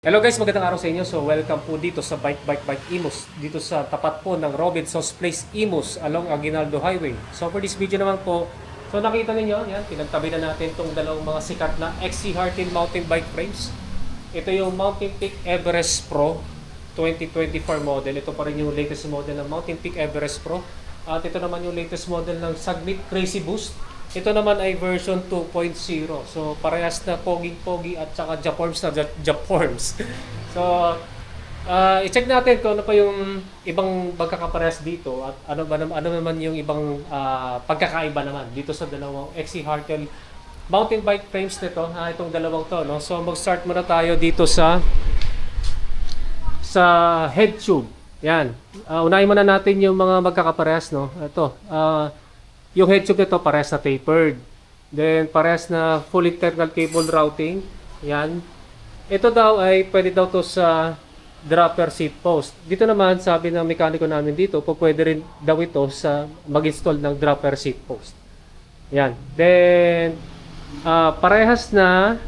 Hello guys, magandang araw sa inyo. So welcome po dito sa Bike Imus. Dito sa tapat po ng Robinson's Place Imus along Aguinaldo Highway. So for this video naman po, so nakita ninyo, yan, pinagtabi na natin itong dalawang mga sikat na XC Hartin mountain bike frames. Ito yung Mountain Peak Everest Pro 2024 model. Ito pa rin yung latest model ng Mountain Peak Everest Pro. At ito naman yung latest model ng Sagmit Crazy Boost. Ito naman ay version 2.0. So, parehas na poging-pogi at saka Japorms na Japorms. So, i-check natin kung ano pa yung ibang pagkakaparehas dito at ano naman yung ibang pagkakaiba naman dito sa dalawang XC Hartel mountain bike frames nito, itong dalawang to, no? So, mag-start muna tayo dito sa head tube. Yan. Unahin muna natin yung mga magkakaparehas, no? Ito, yung head tube nito parehas na tapered. Then parehas na full internal cable routing. Yan. Ito daw ay pwede daw to sa dropper seat post. Dito naman sabi ng mekaniko namin dito, pwede rin daw ito sa mag-install ng dropper seat post. Yan. Then parehas na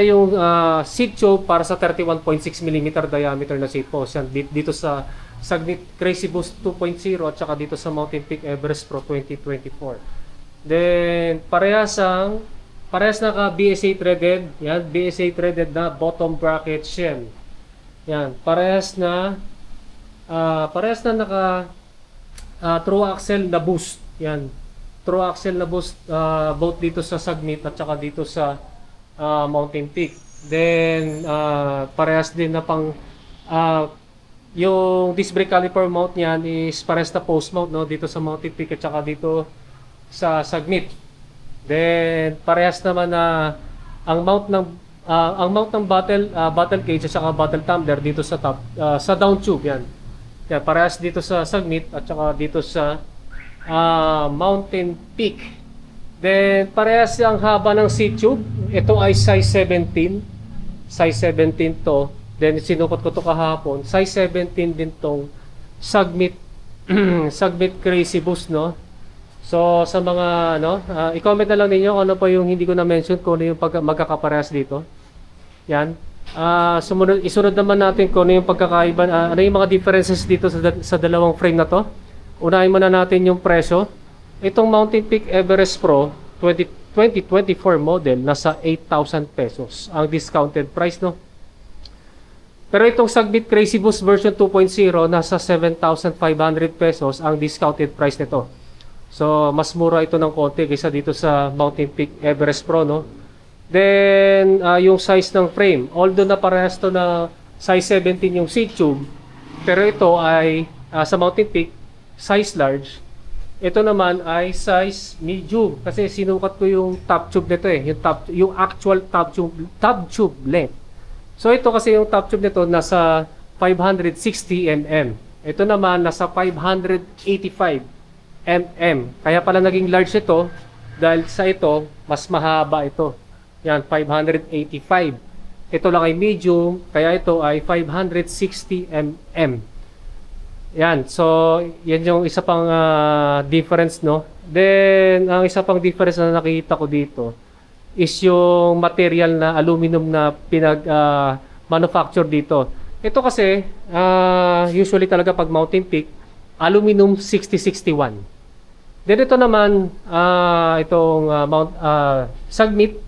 yung seat tube para sa 31.6 mm diameter na seat post. Yan dito sa Sagmit Crazy Boost 2.0 at saka dito sa Mountain Peak Everest Pro 2024. Then parehas na ka BSA threaded, yan, BSA threaded na bottom bracket shell. Yan, parehas na naka true axle na boost. Yan. True axle na boost both dito sa Sagmit at saka dito sa Mountain Peak. Then parehas din na pang yung disc brake caliper mount niyan is parehas na post mount, no, dito sa Mountain Peak at saka dito sa Sagmit. Then parehas naman na ang mount ng bottle cage at saka bottle tumbler dito sa top sa down tube, yan. Yan, parehas dito sa Sagmit at saka dito sa Mountain Peak. Then parehas ang haba ng seat tube. Ito ay size 17. Size 17 to. Then sinukot ko to kahapon. Size 17 din tong Sagmit Sagmit Crazy Boost, no. So sa mga i-comment na lang ninyo kung ano pa yung hindi ko na mention, kung ano yung magkakaparehas dito. Yan. Isunod naman natin kung ano yung pagkakaiba, ano yung mga differences dito sa dalawang frame na to. Unahin muna natin yung presyo. Itong Mountain Peak Everest Pro 2024 model nasa 8,000 pesos ang discounted price, no. Pero itong Sagmit Crazy Boost version 2.0 nasa 7,500 pesos ang discounted price nito. So mas mura ito ng konti kaysa dito sa Mountain Peak Everest Pro, no. Then yung size ng frame, although na parehas to na size 17 yung seat tube, pero ito ay sa Mountain Peak size large. Ito naman ay size medium kasi sinukat ko yung top tube nito, yung actual top tube length. So ito kasi yung top tube nito nasa 560 mm. Ito naman nasa 585 mm. Kaya pala naging large ito dahil sa ito mas mahaba ito. Yan, 585. Ito lang ay medium, kaya ito ay 560 mm. Yan, so yan yung isa pang difference, no. Then ang isa pang difference na nakita ko dito is yung material na aluminum na manufacture dito. Ito kasi usually talaga pag Mountain Peak aluminum 6061. Then ito naman itong Sagmit,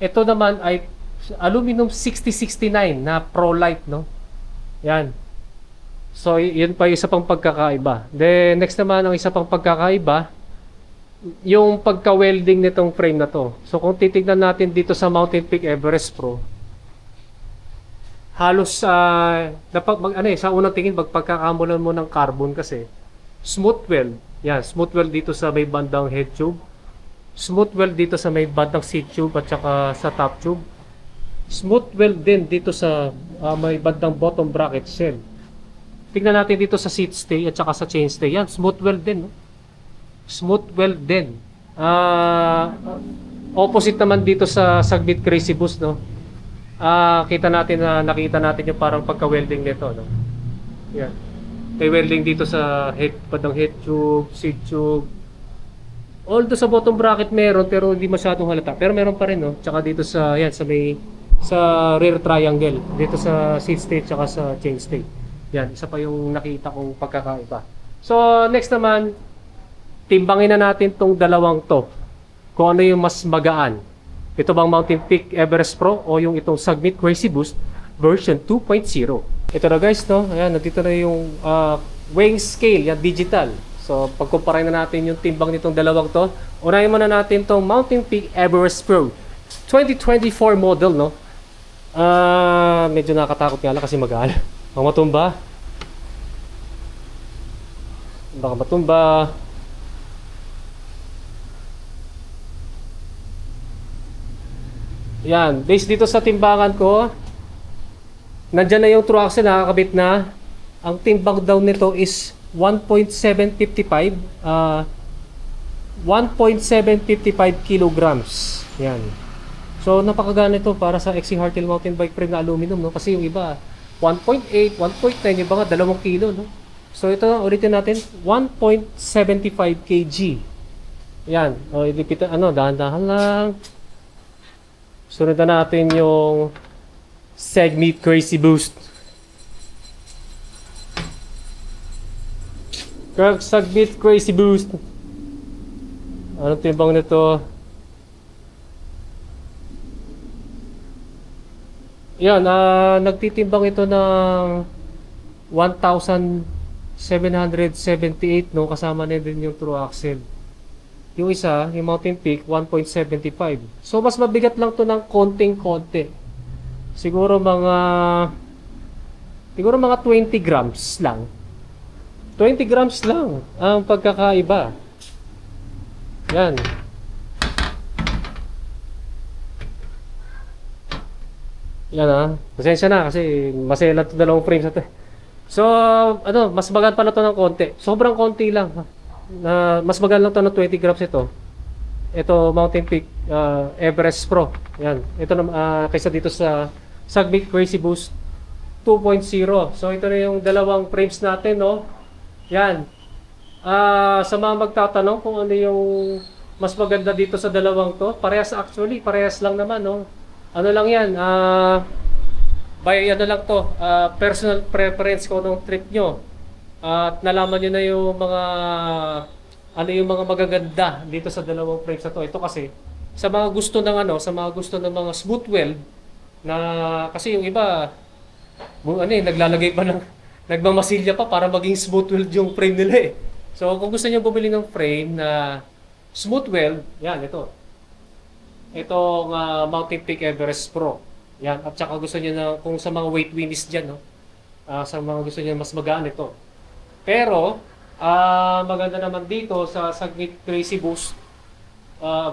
ito naman ay aluminum 6069 na Pro-Lite, no. Yan. So yun pa yung isa pang pagkakaiba. Then next naman ang isa pang pagkakaiba, yung pagka-welding nitong frame na to. So kung titignan natin dito sa Mountain Peak Everest Pro, halos sa unang tingin pagkakamulan mo ng carbon kasi smooth weld. Yan, smooth weld dito sa may bandang head tube. Smooth weld dito sa may bandang seat tube at saka sa top tube. Smooth weld din dito sa may bandang bottom bracket shell. Tingnan natin dito sa seat stay at saka sa chain stay. Yan, smooth weld din, no? Smooth weld din. Opposite naman dito sa Sagmit Crazy Boost, no. Nakita natin yung parang pagka-welding nito, no. Yan. May welding dito sa bandang head tube, seat tube. Although sa bottom bracket meron pero hindi masyadong halata. Pero meron pa rin, no. Tsaka dito sa may sa rear triangle dito sa seat state tsaka sa chain state. Yan, isa pa yung nakita kong pagkakaiba. So, next naman, timbangin na natin tong dalawang to. Kung ano yung mas magaan. Ito bang Mountain Peak Everest Pro o yung itong Summit Crazy Boost version 2.0. Ito na guys, no? Ayan, nandito na yung weighing scale, yan, digital. So, pagkumpara na natin yung timbang nitong dalawang to. Unahin muna natin tong Mountain Peak Everest Pro 2024 model, no? Medyo nakakatakot nga lang kasi magaan. Baka matumba. Baka matumba. Yan, based dito sa timbangan ko, nandyan na yung true axle, nakakabit na. Ang timbang daw nito is 1.755 1.755 kilograms. Yan. So napakagana ito para sa XC Hardtail mountain bike frame na aluminum, no? Kasi yung iba 1.8, 1.9, yung iba nga 2 kilo, no? So ito ulitin natin, 1.75 kg. Yan. O ilipit, dahan-dahan lang. Sunod na natin yung Segmeet Crazy Boost. Segmeet Crazy Boost. Anong timbang nito? Yan, nagtitimbang ito ng 1,778, no? Kasama na din yung true axle. Yung isa, yung Mountain Peak, 1.75. So, mas mabigat lang to ng konting-konti. Siguro mga 20 grams lang. 20 grams lang ang pagkakaiba. Yan. Yan Pasensya na kasi maselan to dalawang frames na to. So, mas magaan pala to ng konti. Sobrang konti lang. Mas magaan lang to ng 20 grams ito. Ito Mountain Peak Everest Pro. Yan. Ito kaysa dito sa Summit Crazy Boost 2.0. So ito na yung dalawang frames natin, no. Yan. Sa mga magtatanong kung ano yung mas maganda dito sa dalawang to, parehas lang naman, no. Ano lang yan, lang to, personal preference ko ng trip nyo. At nalaman nyo na yung mga magaganda dito sa dalawang frames na to. Ito kasi sa mga gusto ng mga smooth weld na kasi yung iba naglalagay pa ng nagmamasilya pa para maging smooth weld yung frame nila eh. So kung gusto niyo bumili ng frame na smooth weld, yan ito. Itong Mountain Peak Everest Pro. Yan, at saka gusto niyo na kung sa mga weight winnies diyan, no. Sa mga gusto niyo mas magaan ito. Pero, maganda naman dito sa Segmeet Crazy Boost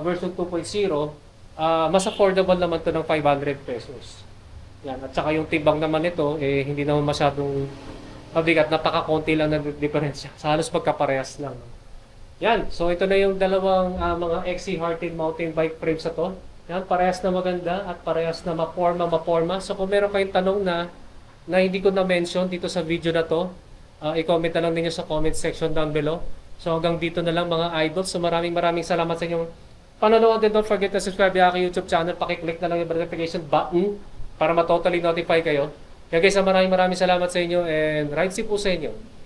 version 2.0, mas affordable naman to ng 500 pesos. Yan, at saka yung timbang naman nito, hindi naman masyadong mabigat, napaka-konti lang na diferensya. Sa halos pagkaparehas lang. Yan, so ito na yung dalawang mga XC Hardtail mountain bike frames na to. Yan, parehas na maganda at parehas na maporma. So kung meron kayong tanong na hindi ko na-mention dito sa video na to, i-comment na lang ninyo sa comment section down below. So hanggang dito na lang mga idols. So maraming salamat sa inyong panonood, and don't forget to subscribe sa aking YouTube channel. Pakiclick na lang yung notification button para ma-totally notify kayo. Kaya guys, maraming salamat sa inyo and ride safe po sa inyo.